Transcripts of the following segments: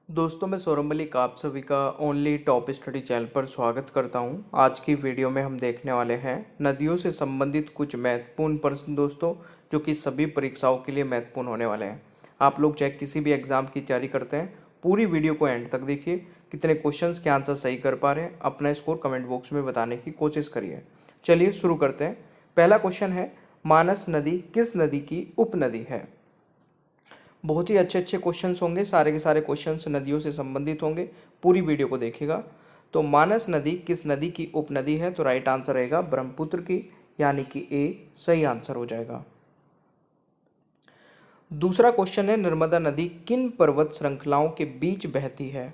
दोस्तों मैं सौरभ मलिक आप सभी का ओनली टॉप स्टडी चैनल पर स्वागत करता हूं। आज की वीडियो में हम देखने वाले हैं नदियों से संबंधित कुछ महत्वपूर्ण प्रश्न दोस्तों, जो कि सभी परीक्षाओं के लिए महत्वपूर्ण होने वाले हैं। आप लोग चाहे किसी भी एग्जाम की तैयारी करते हैं, पूरी वीडियो को एंड तक देखिए। कितने क्वेश्चंस के आंसर सही कर पा रहे हैं, अपना स्कोर कमेंट बॉक्स में बताने की कोशिश करिए। चलिए शुरू करते हैं। पहला क्वेश्चन है, मानस नदी किस नदी की उपनदी है? बहुत ही अच्छे अच्छे क्वेश्चंस होंगे, सारे के सारे क्वेश्चंस नदियों से संबंधित होंगे। पूरी वीडियो को देखिएगा। तो मानस नदी किस नदी की उपनदी है? तो राइट आंसर रहेगा ब्रह्मपुत्र की, यानी कि ए सही आंसर हो जाएगा। दूसरा क्वेश्चन है, नर्मदा नदी किन पर्वत श्रृंखलाओं के बीच बहती है?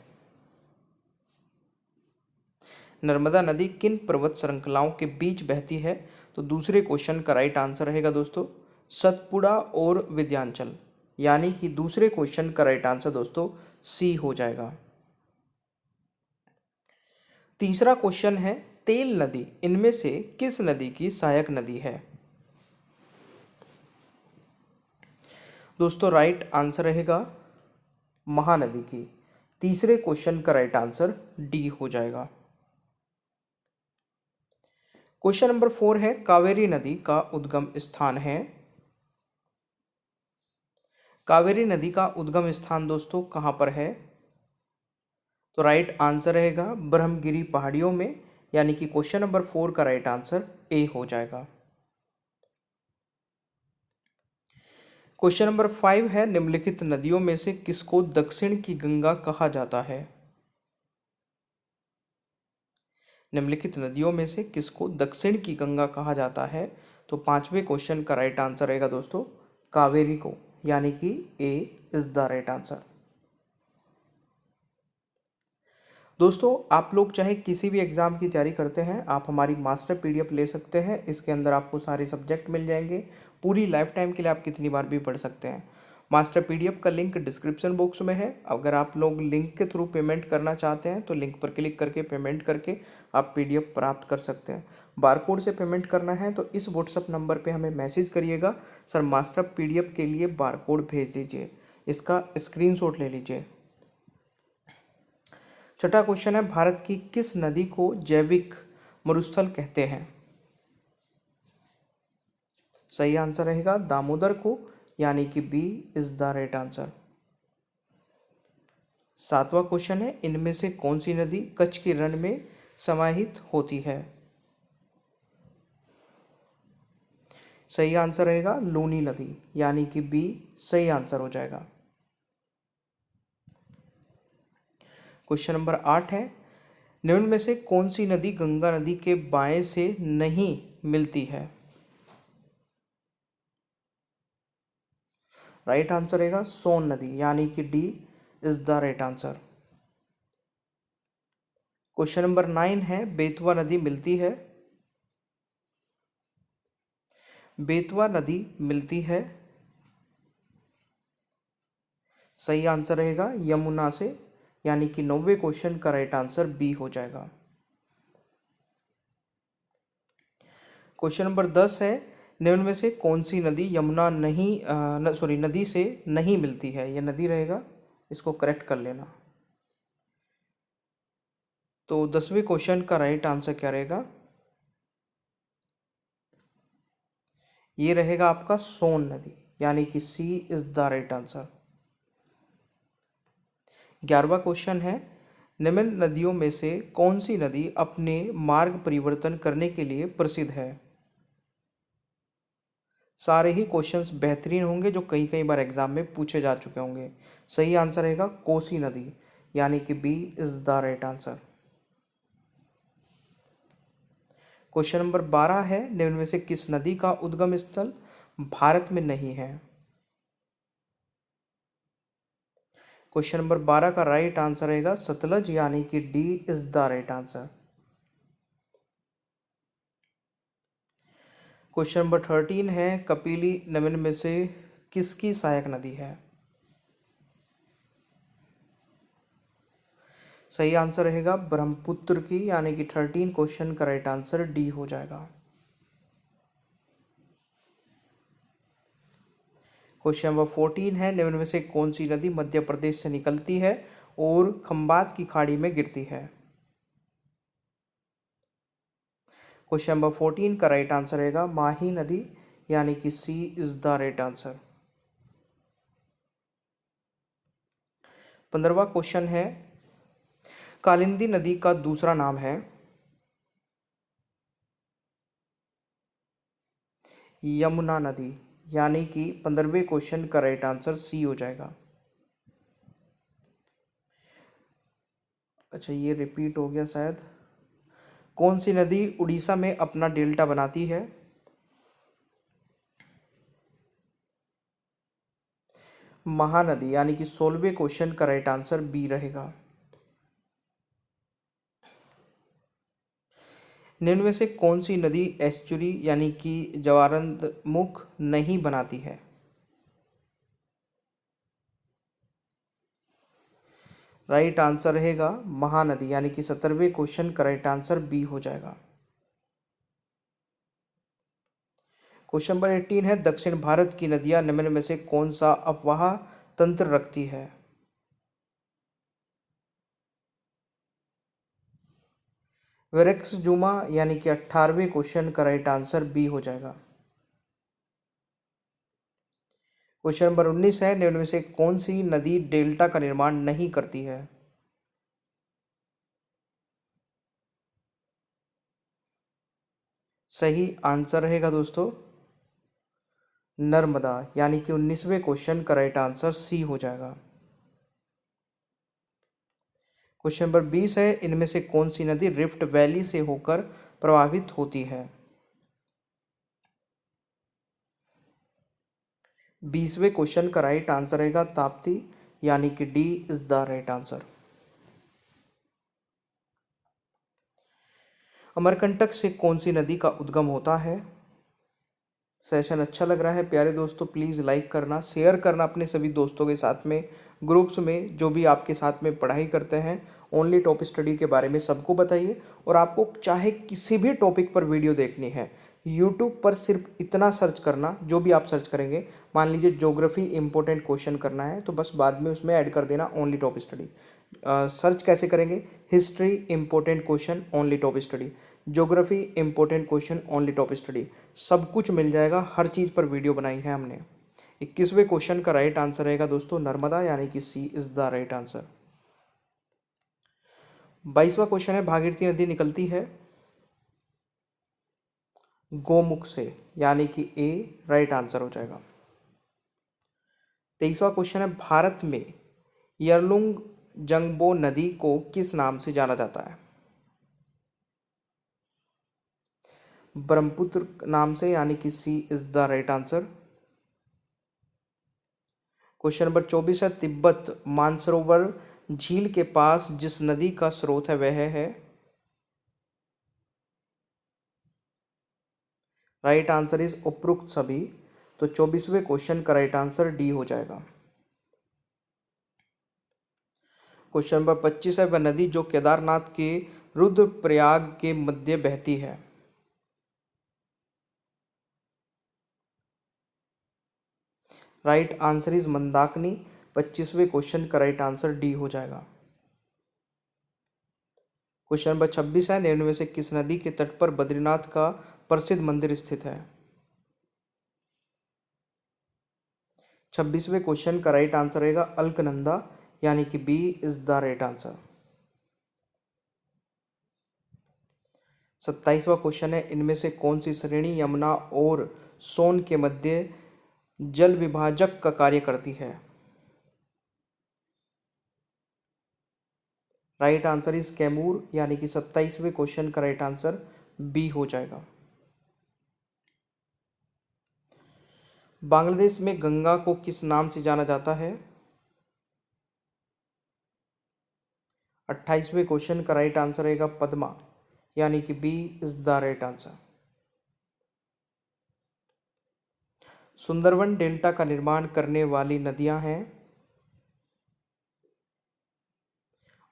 नर्मदा नदी किन पर्वत श्रृंखलाओं के बीच बहती है? तो दूसरे क्वेश्चन का राइट आंसर रहेगा दोस्तों सतपुड़ा और विंध्याचल, यानी कि दूसरे क्वेश्चन का राइट आंसर दोस्तों सी हो जाएगा। तीसरा क्वेश्चन है, तेल नदी इनमें से किस नदी की सहायक नदी है? दोस्तों राइट आंसर रहेगा महानदी की। तीसरे क्वेश्चन का राइट आंसर डी हो जाएगा। क्वेश्चन नंबर 4 है, कावेरी नदी का उद्गम स्थान है। कावेरी नदी का उद्गम स्थान दोस्तों कहाँ पर है? तो राइट आंसर रहेगा ब्रह्मगिरी पहाड़ियों में, यानी कि क्वेश्चन नंबर 4 का राइट आंसर ए हो जाएगा। क्वेश्चन नंबर 5 है, निम्नलिखित नदियों में से किसको दक्षिण की गंगा कहा जाता है? निम्नलिखित नदियों में से किसको दक्षिण की गंगा कहा जाता है? तो पांचवें क्वेश्चन का राइट आंसर रहेगा दोस्तों कावेरी को, यानी कि ए इज द राइट आंसर। दोस्तों आप लोग चाहे किसी भी एग्ज़ाम की तैयारी करते हैं, आप हमारी मास्टर पीडीएफ ले सकते हैं। इसके अंदर आपको सारे सब्जेक्ट मिल जाएंगे। पूरी लाइफ टाइम के लिए आप कितनी बार भी पढ़ सकते हैं। मास्टर पीडीएफ का लिंक डिस्क्रिप्शन बॉक्स में है। अगर आप लोग लिंक के थ्रू पेमेंट करना चाहते हैं तो लिंक पर क्लिक करके पेमेंट करके आप पीडीएफ प्राप्त कर सकते हैं। बारकोड से पेमेंट करना है तो इस व्हाट्सअप नंबर पर हमें मैसेज करिएगा, सर मास्टर पीडीएफ के लिए बारकोड भेज दीजिए, इसका स्क्रीनशॉट ले लीजिए। छठा क्वेश्चन है, भारत की किस नदी को जैविक मरुस्थल कहते हैं? सही आंसर रहेगा दामोदर को, यानी कि B is the right answer. सातवां क्वेश्चन है, इनमें से कौन सी नदी कच्छ के रण में समाहित होती है? सही आंसर रहेगा लूनी नदी, यानी कि बी सही आंसर हो जाएगा। क्वेश्चन नंबर 8 है, निम्न में से कौन सी नदी गंगा नदी के बाएं से नहीं मिलती है? राइट आंसर रहेगा सोन नदी, यानी कि D is the right answer. Question number 9 है, बेतवा नदी मिलती है। बेतवा नदी मिलती है, सही आंसर रहेगा यमुना से, यानी कि 90 क्वेश्चन का राइट आंसर बी हो जाएगा। क्वेश्चन नंबर 10 है, निम्न में से कौन सी नदी यमुना नदी से नहीं मिलती है? यह नदी रहेगा, इसको करेक्ट कर लेना। तो 10वें क्वेश्चन का राइट आंसर क्या रहेगा? ये रहेगा आपका सोन नदी, यानी कि C is the right answer. 11वां क्वेश्चन है, निम्न नदियों में से कौन सी नदी अपने मार्ग परिवर्तन करने के लिए प्रसिद्ध है? सारे ही क्वेश्चंस बेहतरीन होंगे, जो कई कई बार एग्जाम में पूछे जा चुके होंगे। सही आंसर रहेगा कोसी नदी, यानी कि B is the right answer. Question number 12 है, निम्न में से किस नदी का उद्गम स्थल भारत में नहीं है? क्वेश्चन नंबर 12 का राइट आंसर रहेगा सतलज, यानी कि D is the right answer. Question number 13 है, कपिली निम्न में से किसकी सहायक नदी है? सही आंसर रहेगा ब्रह्मपुत्र की, यानी कि 13 क्वेश्चन का राइट आंसर डी हो जाएगा। क्वेश्चन नंबर 14 है, निम्न में से कौन सी नदी मध्य प्रदेश से निकलती है और खंबात की खाड़ी में गिरती है। क्वेश्चन नंबर 14 का राइट आंसर रहेगा माही नदी, यानी कि C is the right answer. 15वां क्वेश्चन है कालिंदी नदी का दूसरा नाम है यमुना नदी, यानी कि 15वें क्वेश्चन का राइट आंसर सी हो जाएगा। अच्छा, ये रिपीट हो गया शायद। कौन सी नदी उड़ीसा में अपना डेल्टा बनाती है? महानदी, यानी कि 16वें क्वेश्चन का राइट आंसर बी रहेगा। निम्न में से कौन सी नदी एस्चुरी यानी कि ज्वारंतमुख नहीं बनाती है? राइट आंसर रहेगा महानदी, यानी कि 17वें क्वेश्चन का राइट आंसर बी हो जाएगा। क्वेश्चन नंबर 18 है दक्षिण भारत की नदियां निम्न में से कौन सा अपवाह तंत्र रखती है? वृक्ष जुमा, यानी कि 18वें क्वेश्चन का राइट आंसर बी हो जाएगा। क्वेश्चन नंबर 19 है निम्न में से कौन सी नदी डेल्टा का निर्माण नहीं करती है? सही आंसर रहेगा दोस्तों नर्मदा, यानी कि 19वें क्वेश्चन का राइट आंसर सी हो जाएगा। क्वेश्चन नंबर 20 है इनमें से कौन सी नदी रिफ्ट वैली से होकर प्रभावित होती है? 20वें क्वेश्चन का राइट आंसर रहेगा ताप्ती, यानी कि D is the right answer. Amarkantak से कौन सी नदी का उद्गम होता है? सेशन अच्छा लग रहा है प्यारे दोस्तों, प्लीज़ लाइक करना, शेयर करना अपने सभी दोस्तों के साथ में, ग्रुप्स में जो भी आपके साथ में पढ़ाई करते हैं। ओनली टॉप स्टडी के बारे में सबको बताइए। और आपको चाहे किसी भी टॉपिक पर वीडियो देखनी है, यूट्यूब पर सिर्फ इतना सर्च करना, जो भी आप सर्च करेंगे, मान लीजिए ज्योग्राफी इंपॉर्टेंट क्वेश्चन करना है तो बस बाद में उसमें ऐड कर देना ओनली टॉप स्टडी। सर्च कैसे करेंगे? History important question only top study, geography important question only top study, सब कुछ मिल जाएगा। हर चीज़ पर वीडियो बनाई है हमने। 21वें क्वेश्चन का राइट आंसर रहेगा दोस्तों नर्मदा, यानी कि C is the right answer. 22वां क्वेश्चन है भागीरथी नदी निकलती है गोमुख से, यानी कि ए राइट आंसर हो जाएगा। 23वां क्वेश्चन है भारत में यरलुंग जंगबो नदी को किस नाम से जाना जाता है? ब्रह्मपुत्र नाम से, यानी कि C is the right answer. Question number 24 है तिब्बत मानसरोवर झील के पास जिस नदी का स्रोत है वह है? राइट आंसर इज उपरोक्त सभी। तो 24वें क्वेश्चन का राइट आंसर डी हो जाएगा। क्वेश्चन नंबर 25 है वह नदी जो केदारनाथ के रुद्रप्रयाग के मध्य बहती है? Right answer is Mandakini. 25वें क्वेश्चन का राइट आंसर डी हो जाएगा। क्वेश्चन नंबर 26 है निम्न में से किस नदी के तट पर बद्रीनाथ का प्रसिद्ध मंदिर स्थित है? 26वें क्वेश्चन का राइट आंसर रहेगा अलकनंदा, यानी कि B is the right answer. 27वां क्वेश्चन है इनमें से कौन सी श्रेणी यमुना और सोन के मध्य जल विभाजक का कार्य करती है? राइट आंसर इज कैमूर, यानी कि 27वें क्वेश्चन का राइट आंसर बी हो जाएगा। बांग्लादेश में गंगा को किस नाम से जाना जाता है? 28वें क्वेश्चन का राइट आंसर रहेगा पद्मा, यानी कि B is the right answer. Sundarban delta का निर्माण करने वाली नदियां हैं?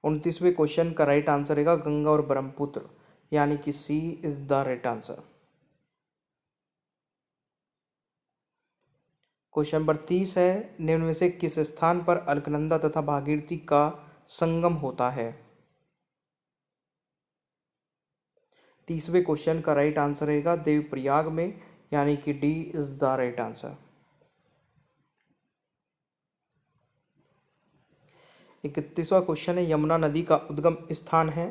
29वें क्वेश्चन का राइट आंसर रहेगा गंगा और ब्रह्मपुत्र, यानी कि C is the right answer. Question number 30 है निम्न में से किस स्थान पर अलकनंदा तथा भागीरथी का संगम होता है? 30वें क्वेश्चन का राइट आंसर रहेगा देवप्रयाग में, यानी कि D is the right answer. 31वां क्वेश्चन है यमुना नदी का उद्गम स्थान है?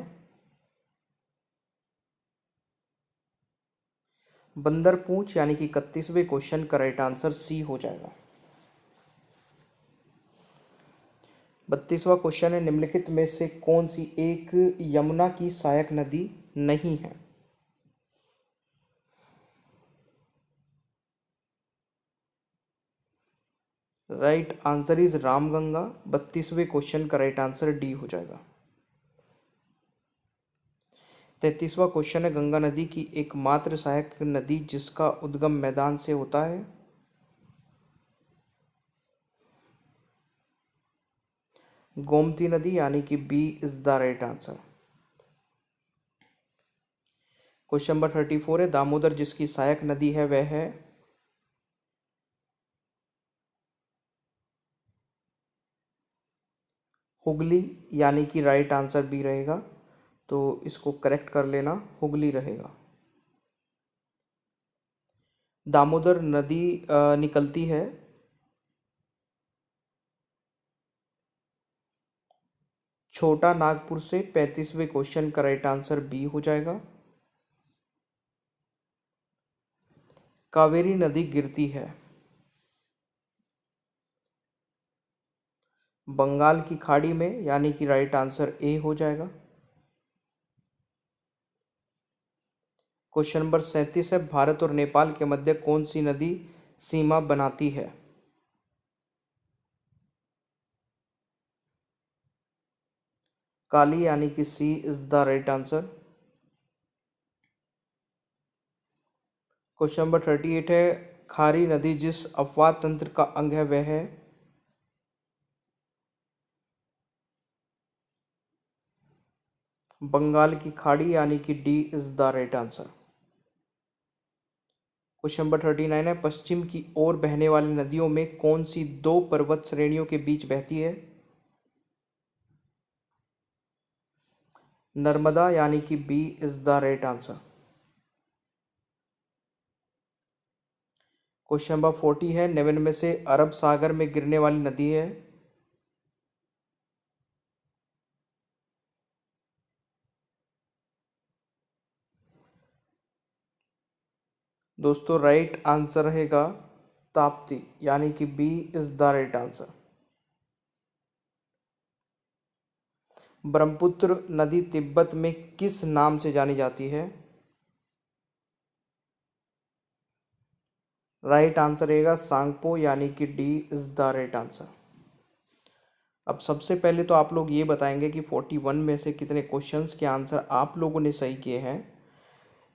बंदरपूंछ, यानी कि 31वें क्वेश्चन का राइट आंसर सी हो जाएगा। 32वां क्वेश्चन है निम्नलिखित में से कौन सी एक यमुना की सहायक नदी नहीं है? Right answer is Ramganga. 32वें क्वेश्चन का राइट आंसर डी हो जाएगा। 33वां क्वेश्चन है गंगा नदी की एकमात्र सहायक नदी जिसका उद्गम मैदान से होता है? गोमती नदी, यानी कि B is the right answer. Question number 34 है दामोदर जिसकी सहायक नदी है वह है? हुगली, यानी कि राइट आंसर बी रहेगा, तो इसको करेक्ट कर लेना, हुगली रहेगा। दामोदर नदी निकलती है छोटा नागपुर से। 35वें क्वेश्चन का राइट आंसर बी हो जाएगा। कावेरी नदी गिरती है बंगाल की खाड़ी में, यानी कि राइट आंसर ए हो जाएगा। क्वेश्चन नंबर 37 है भारत और नेपाल के मध्य कौन सी नदी सीमा बनाती है? काली, यानी कि C is the right answer. Question number 38 है खारी नदी जिस अपवाद तंत्र का अंग है वह है? बंगाल की खाड़ी, यानी कि D is the right answer. Question number 39 है पश्चिम की ओर बहने वाली नदियों में कौन सी दो पर्वत श्रेणियों के बीच बहती है? नर्मदा, यानी कि B is the right answer. Question number 40 है निम्न में से अरब सागर में गिरने वाली नदी है? दोस्तों राइट आंसर रहेगा ताप्ती, यानी कि B is the right answer. Brahmaputra नदी तिब्बत में किस नाम से जानी जाती है? राइट आंसर रहेगा सांगपो, यानी कि D is the right answer. अब सबसे पहले तो आप लोग ये बताएंगे कि 41 में से कितने क्वेश्चंस के आंसर आप लोगों ने सही किए हैं।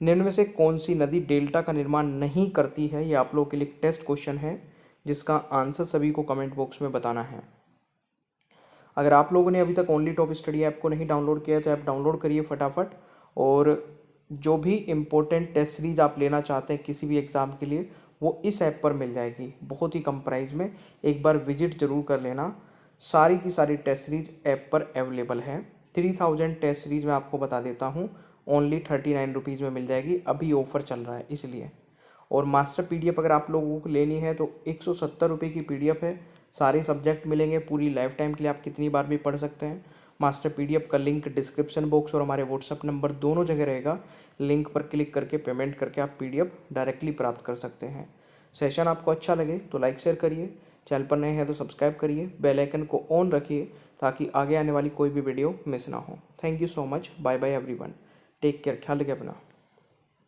निम्न में से कौन सी नदी डेल्टा का निर्माण नहीं करती है, ये आप लोगों के लिए टेस्ट क्वेश्चन है जिसका आंसर सभी को कमेंट बॉक्स में बताना है। अगर आप लोगों ने अभी तक ओनली टॉप स्टडी ऐप को नहीं डाउनलोड किया है तो ऐप डाउनलोड करिए फटाफट, और जो भी इम्पोर्टेंट टेस्ट सीरीज आप लेना चाहते हैं किसी भी एग्ज़ाम के लिए वो इस ऐप पर मिल जाएगी बहुत ही कम प्राइस में। एक बार विजिट जरूर कर लेना। सारी की सारी टेस्ट सीरीज ऐप पर अवेलेबल है। 3000 टेस्ट सीरीज मैं आपको बता देता हूँ ओनली 39 रुपीज़ में मिल जाएगी, अभी ऑफर चल रहा है इसलिए। और मास्टर पीडीएफ अगर आप लोगों को लेनी है तो 170 रुपये की पीडीएफ है, सारे सब्जेक्ट मिलेंगे, पूरी लाइफ टाइम के लिए आप कितनी बार भी पढ़ सकते हैं। मास्टर पीडीएफ का लिंक डिस्क्रिप्शन बॉक्स और हमारे व्हाट्सअप नंबर दोनों जगह रहेगा। लिंक पर क्लिक करके पेमेंट करके आप पीडीएफ डायरेक्टली प्राप्त कर सकते हैं। सेशन आपको अच्छा लगे तो लाइक शेयर करिए, चैनल पर नए हैं तो सब्सक्राइब करिए, बेल आइकन को ऑन रखिए ताकि आगे आने वाली कोई भी वीडियो मिस ना हो। Thank you so much, bye bye everyone, take care, ख्याल रखिए अपना।